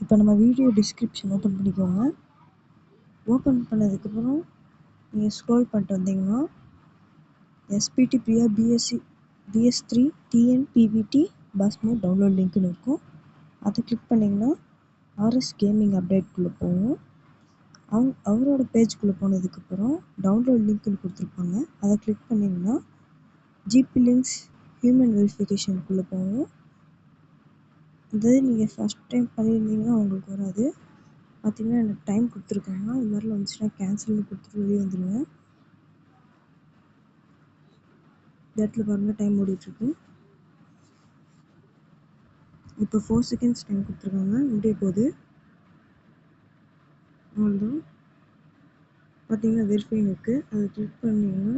இப்போ நம்ம video description open பண்ணிக்கோங்க. ஓப்பன் பண்ணதுக்கப்புறம் நீங்கள் ஸ்க்ரோல் பண்ணிட்டு வந்தீங்கன்னா SPD Priya BS3 TNPVT bus mod download லிங்க்னு இருக்கும். அதை கிளிக் பண்ணிங்கன்னா RS கேமிங் அப்டேட்குள்ளே போகும். அவரோட பேஜ்குள்ளே போனதுக்கப்புறம் டவுன்லோட் லிங்க்னு கொடுத்துருப்பாங்க. அதை கிளிக் பண்ணிங்கன்னா ஜிபி லிங்க்ஸ் ஹியூமன் வெரிஃபிகேஷனுக்குள்ளே போகும். இது நீங்கள் ஃபஸ்ட் டைம் பண்ணியிருந்தீங்கன்னா உங்களுக்கு வராது. பார்த்தீங்கன்னா எனக்கு டைம் கொடுத்துருக்காங்க. இது மாதிரிலாம் வந்துச்சுன்னா கேன்சல்னு கொடுத்துட்டு வெளியே வந்துடுவேன். இந்த இடத்துல பாருங்கள் டைம் ஓடிட்டுருக்கு. இப்போ 4 செகண்ட்ஸ் டைம் கொடுத்துருக்காங்க. முடிய போகுது. அவ்வளோதான். பார்த்தீங்கன்னா வெரிஃபைன்னு இருக்குது. அதை கிளிக் பண்ணிங்கன்னா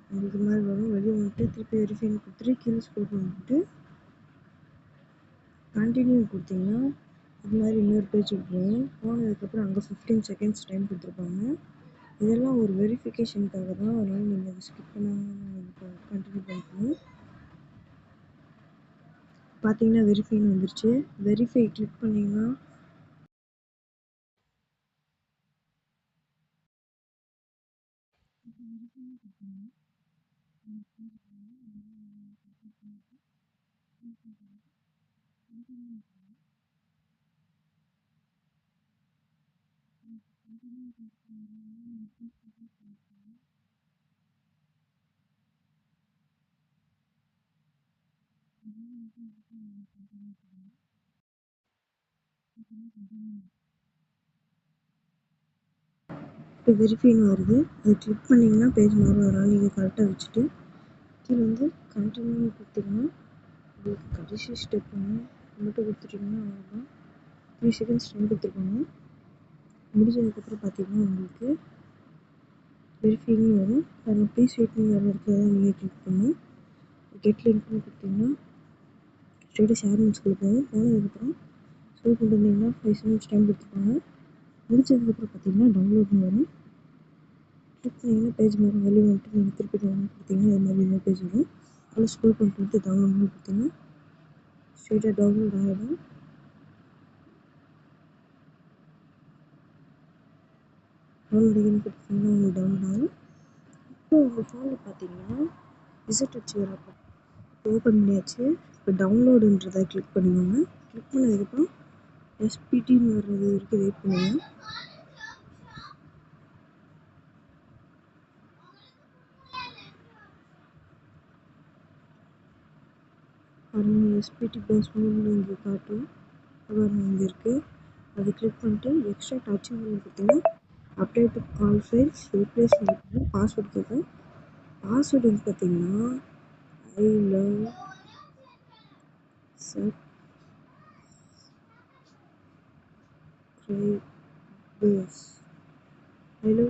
உங்களுக்கு மாதிரி வரும். வெளியே வந்துட்டு திருப்பி வெரிஃபைன்னு கொடுத்துட்டு கீழே ஸ்க்ரோல் பண்ணிட்டு கண்டினியூ கொடுத்தீங்கன்னா இது மாதிரி இன்னொரு பேஜ் போகும். போனதுக்கப்புறம் அங்கே 15 செகண்ட்ஸ் டைம் கொடுத்துருப்பாங்க. இதெல்லாம் ஒரு வெரிஃபிகேஷனுக்காக தான். அதனால் நீங்கள் அதை ஸ்கிப் பண்ணாமல் கண்டினியூ பண்ணிக்கணும். பார்த்தீங்கன்னா வெரிஃபைன்னு வந்துருச்சு. வெரிஃபை கிளிக் பண்ணிங்கன்னா இப்போ வெரிஃபைன்னு வருது. அதை கிளிக் பண்ணிங்கன்னா பேஜ் மாறும். அதனால் நீங்கள் கரெக்டாக வச்சுட்டு கீழே வந்து கண்டினியூ கொடுத்தீங்கன்னா உங்களுக்கு கடைசி ஸ்டெப் மட்டும் கொடுத்துட்டிங்கன்னா அவ்வளோதான். 3 செகண்ட்ஸ் டைம் கொடுத்துருப்பாங்க. முடிஞ்சதுக்கப்புறம் பார்த்தீங்கன்னா உங்களுக்கு வெரிஃபைன்னு வரும். அதில் ப்ளீஸ் வெயிட்னு வர இடத்துல தான் நீங்கள் கிளிக் பண்ணணும். கெட் லிங்க்னு கொடுத்தீங்கன்னா ஸ்ட்ரெயிட்டாக ஷேர் நோட்ஸ்குள்ளே போகும். போனதுக்கப்புறம் ஸ்க்ரோல் பண்ணிட்டு வந்தீங்கன்னா 5 செகண்ட்ஸ் டைம் கொடுத்துருப்பாங்க. முடிச்சதுக்கப்புறம் பார்த்தீங்கன்னா டவுன்லோட்னு வரும். கிளிக் பண்ணிங்கன்னா பேஜ் வரும். வெளியே வந்துட்டு நீங்கள் திருப்பி டவுன்லோட் கொடுத்தீங்கன்னா இது மாதிரி இன்னொரு பேஜ் வரும். அதில் ஸ்க்ரோல் பண்ணிட்டு டவுன்லோட்னு கொடுத்தீங்கன்னா ஸ்ட்ரெயிட்டாக டவுன்லோட் ஆகிடும். டவுன்லோடிங்னு கொடுத்தீங்கன்னா உங்களுக்கு டவுன்லோட் ஆகும். இப்போ உங்கள் ஃபோனில் பார்த்தீங்கன்னா விசிட் ஆப் ஓப்பன் பண்ணியாச்சு. இப்போ டவுன்லோடுன்றதை கிளிக் பண்ணிக்கோங்க. கிளிக் பண்ணதுக்கப்புறம் எஸ்பிடின்னு வர்றது வரைக்கும் வெயிட் பண்ணுங்கள். பாருங்கள் எஸ்பிடி பஸ் மூணு இங்கே காட்டும். பாருங்கள் இங்கே இருக்குது. அதை கிளிக் பண்ணிட்டு எக்ஸ்ட்ராக்ட் அச்சீவ்மெண்ட் கொடுத்தீங்கன்னா அப்டேட் ஆல் ஃபைல்ஸ் ரீப்ளேஸ் பண்ணிட்டு பாஸ்வேர்டு கேட்கும். பாஸ்வேர்டு வந்து பார்த்தீங்கன்னா ஐ லவ்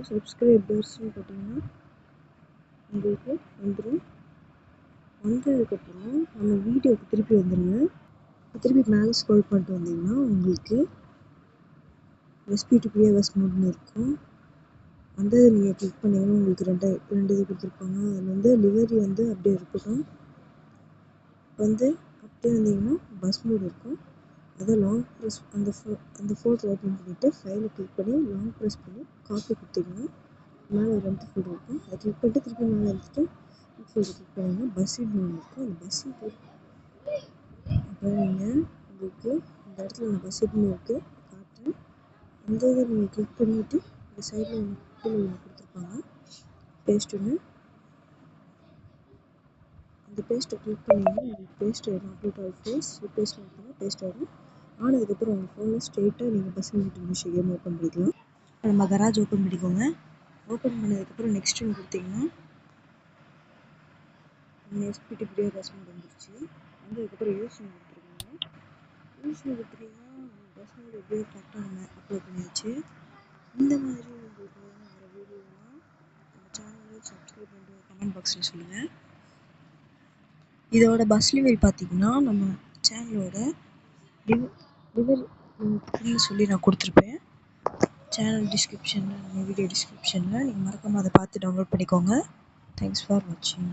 சப்ஸ்கிரைபர்ஸ்னு போட்டிங்கன்னா உங்களுக்கு வந்துடும். வந்ததுக்கப்புறம் நம்ம வீடியோவுக்கு திருப்பி வந்துடுங்க. திருப்பி மேலே ஸ்க்ரோல் பண்ணிட்டு வந்தீங்கன்னா உங்களுக்கு எஸ்பிடி பிரியா மோட்னு இருக்கும். வந்து நீங்கள் கிளிக் பண்ணிங்கன்னா உங்களுக்கு ரெண்டு இது கொடுத்துருப்பாங்க. அதில் வந்து லிவரி வந்து அப்படியே இருக்கட்டும். வந்து அப்படியே வந்தீங்கன்னா பஸ் மோட் இருக்கும். அதை லாங் ப்ரெஸ் அந்த ஃபோல்டர் ஓப்பன் பண்ணிவிட்டு ஃபைலை கிளிக் பண்ணி லாங் ப்ரெஸ் பண்ணி காப்பி கொடுத்தீங்கன்னா மேலே ஒரு ரெண்டு ஃபோல்டர் இருக்கும். அதை கிளிக் பண்ணிட்டு திருப்பி மேலே எடுத்துகிட்டு ஃபோல்டர் கிளிக் பண்ணிங்கன்னா பஸ்ஸின்னு ஒன்று இருக்கும். அந்த பஸ்ஸின் அப்புறம் நீங்கள் உங்களுக்கு இந்த இடத்துல நான் பஸ்ஸின்னு இருக்குது காட்டுறேன். அந்த இதை நீங்கள் கிளிக் பண்ணிவிட்டு இந்த சைடில் ஒன்று கீழே ஒன்று கொடுத்துருப்பாங்க பேஸ்ட் ஒன்று. அந்த பேஸ்ட்டை கிளிக் பண்ணிங்கன்னா உங்களுக்கு பேஸ்ட் ஆகிடும். அப்டேட் ஆல் ஃபேஸ் பேஸ்ட் பண்ணிங்கன்னா பேஸ்ட் ஆகிடும். ஆனதுக்கப்புறம் உங்கள் ஃபோனில் ஸ்ட்ரெயிட்டாக நீங்கள் பஸ் இன்ஃபர்மேஷன் கேம் ஓப்பன் பண்ணிக்கலாம். நம்ம கராஜ் ஓப்பன் பண்ணிக்கோங்க. ஓப்பன் பண்ணதுக்கப்புறம் நெக்ஸ்ட்டுன்னு கொடுத்தீங்கன்னா எஸ்பிடி பிரியா பஸ் மோட் வந்துருச்சு. வந்ததுக்கப்புறம் யூஸ்னு கொடுத்துருக்காங்க. யூஸ்னு கொடுத்துட்டிங்கன்னா பஸ் மோட் எப்படியோ கரெக்டாக நம்ம அப்லோட் பண்ணியாச்சு. இந்த மாதிரி உங்களுக்கு வர வீடியோலாம் நம்ம சேனலில் சப்ஸ்கிரைப் பண்ணிட்டு கமெண்ட் பாக்ஸில் சொல்லுங்கள். இதோட பஸ் லிவரி பார்த்தீங்கன்னா நம்ம சேனலோட லிவரி சொல்லி நான் கொடுத்துருப்பேன் சேனல் டிஸ்கிரிப்ஷனில், நம்ம வீடியோ டிஸ்கிரிப்ஷனில். நீங்கள் மறக்காமல் அதை பார்த்து டவுன்லோட் பண்ணிக்கோங்க. தேங்க்ஸ் ஃபார் வாட்சிங்.